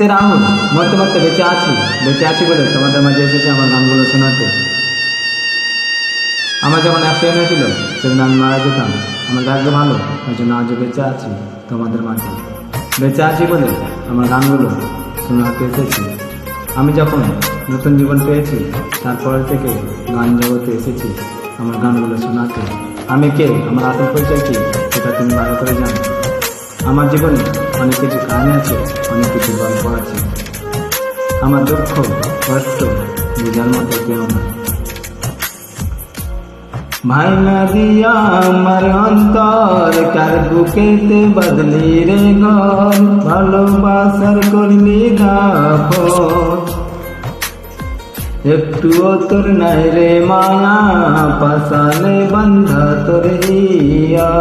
সে রাহুল, মরতে মরতে বেঁচে আছি বলে তোমাদের মাঝে এসেছে আমার গানগুলো শোনাতে। আমার যখন অ্যাক্সিডেন্ট হয়েছিল সেদিন আমি মারা যেতাম। আমার ভাগ্য ভালো, ওই জন্য আজও বেঁচে আছি তোমাদের মাঝে। বেঁচে আছি বলে আমার গানগুলো শোনাতে এসেছি। আমি যখন নতুন জীবন পেয়েছি তারপর থেকে গান জগতে এসেছি আমার গানগুলো শোনাতে। আমি কে, আমার আসল পরিচয় কি, সেটা তুমি ভালো করে জানো। আমার জীবনে অনেক কিছু কাহিনী আছে, অনেক কিছু গল্প আছে। আমার দুঃখ কষ্ট বোঝার মতো কেউ না। ভাইনা দিয়া আমার অন্তর কার বুকেতে বদলি রে ঘর, ভালোবাসার করলি দাফন। একটুও তোর নাই রে মায়া, পাশানে বান্ধা তোর হিয়া,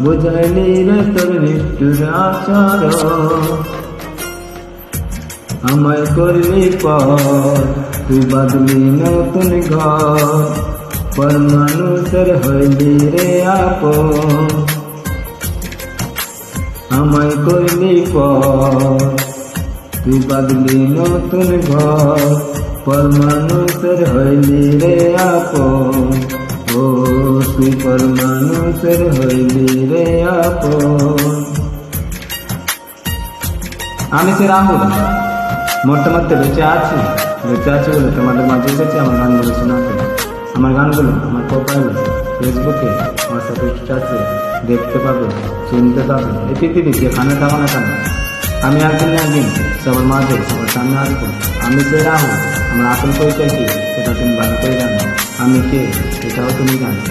বুঝাইলি রে তোর নিষ্ঠুর আচরণ। আমায় করলি পর তুই বাদলি নতুন ঘর, পর মানুষের হইলি রে আপন। আমায় করলি পর তুই বাদলি নতুন ঘর, পর মানুষের হইলি রে আপন। ও তুই পর মানুষের হইলি রে আপন। আমি সে রাহুল, মরতে মরতে বেঁচে আছি বলে তোমাদের মাঝে এসেছি আমার গানগুলো শোনাতে। আমার গানগুলো আমার প্রোফাইলে, ফেসবুকে, হোয়াটসঅ্যাপে, স্ট্যাটাসে দেখতে পাবে, শুনতে পাবে। এই পৃথিবী যেখানে থাকো না কেন, আমি একদিন না একদিন সবার মাঝে সবার সামনে আসবো। আমি সে রাহুল, আমার আসল পরিচয় কি সেটা তুমি ভালো করে জানো। আমি কে সেটাও তুমি জানো।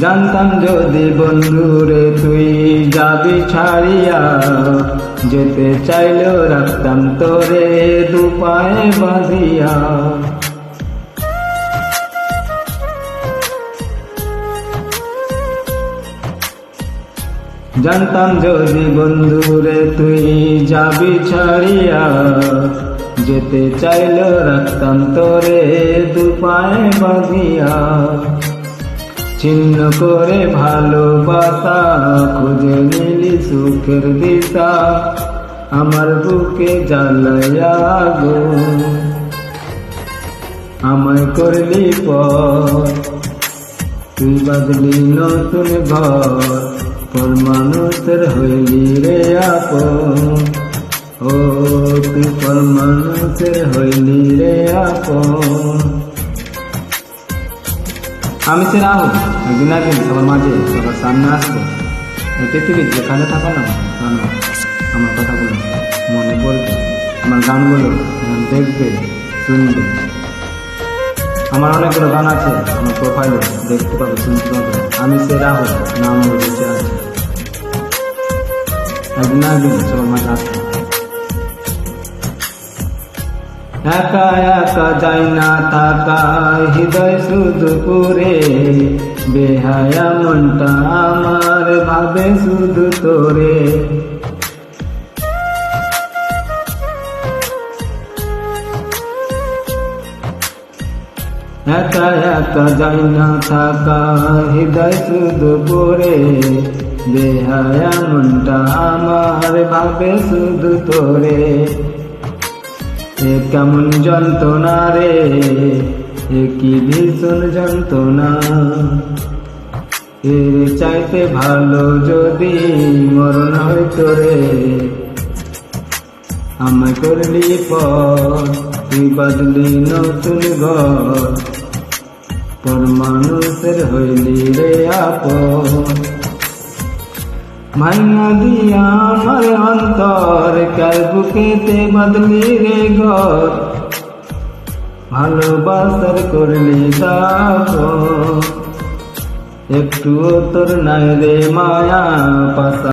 জানতাম যদি বন্ধুরে তুই যাবি ছাড়িয়া, যেতে চাইলেও রাখতাম তোরে দুপায়ে বাঁধিয়া। জানতাম যদি বন্ধুরে তুই যাবি ছাড়িয়া, যেতে চাইলেও রাখতাম তোরে দুপায়ে বাঁধিয়া। ছিন্ন করে ভালোবাসা খুঁজে নিলি সুখের দিশা, আমার বুকে জ্বালাইয়া আগুন। আমায় করলি পর তুই বাদলি নতুন ঘর, পর মানুষের হইলি রে আপন। ও তুই পর মানুষের হইলি রে আপন। আমি সে রাহুল, একদিন একদিন সবার মাঝে সবার সামনে আসবো। এই পৃথিবীর যেখানে থাকো না কেন, আমার কথাগুলো মনে পড়বে, আমার গানগুলো দেখবে, শুনবে। আমার অনেকগুলো গান আছে আমার প্রোফাইলে, দেখতে পাবে, শুনতে পাবে। আমি সে রাহুল, নাম বেঁচে আছি। একদিন একদিন সবার মাঝে আসবো। একা একা যাই না থাকা হৃদয় শুধু পুরে, বেহায়া মনটা আমার ভাবে শুধু তোরে। একা একা যাই না থাকা হৃদয় শুধু পুরে, বেহায়া মনটা আমার ভাবে শুধু তোরে। এ কেমন যন্ত্রণা রে, এ কি ভীষণ যন্ত্রণা। এর চাইতে ভালো যদি মরণ হইতো রে। আমায় করলি পর তুই বাদলি নতুন ঘর, পর মানুষের হইলি রে আপন। ভাইনা দিয়া আমার অন্তর কার বুকেতে বদলি রে ঘর, ভালোবাসার করলি দাফন। একটুও তোর নাই রে মায়া, পাশা